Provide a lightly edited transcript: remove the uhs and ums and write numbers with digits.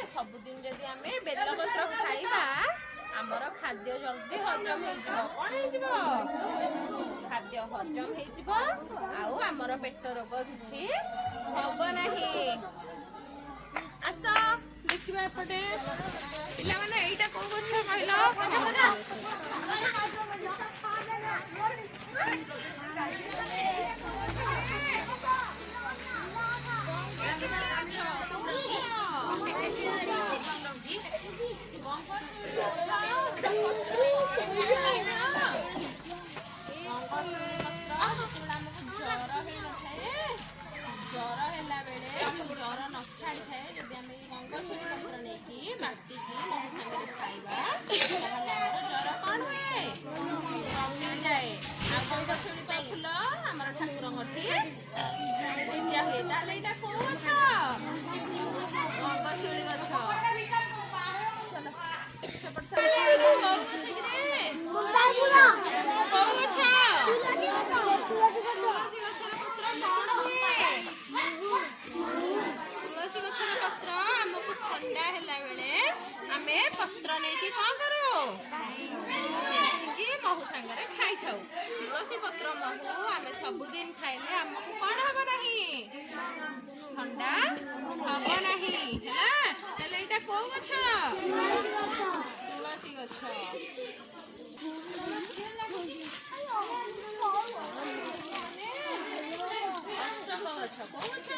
सबुदिन जदि आमे बेलपत्र खाइबा आमर खाद्य जल्दी हजम हो खाद्य हजम हो आमर पेट रोग किछि हब नाही। आस देखिबा एपटे पिला माने एइटा को गछ कहलो ज्वर है बेले ज्वर न छाड़ी थाए जब आम गंगशूरी पत्र नहीं बाटी मधु सांगे खाइबा ज्वर कौन हुए कमी जाए आ गंगशूरी फूल आम ठाकुर पूजा हुए ताले एटा को गछ गंगशूरी गछ तुलसी गछर पत्र आमको ठंडा है बेले आमे पत्र नहीं कौन करूँ महू सांगे खाई था तुलसी पत्र महू आमे सबुदिन खाइले आमको कौन हम नहीं ठंडा हम नहीं है कौ गछ तुलसी गछ अशोक गछ कौ गछ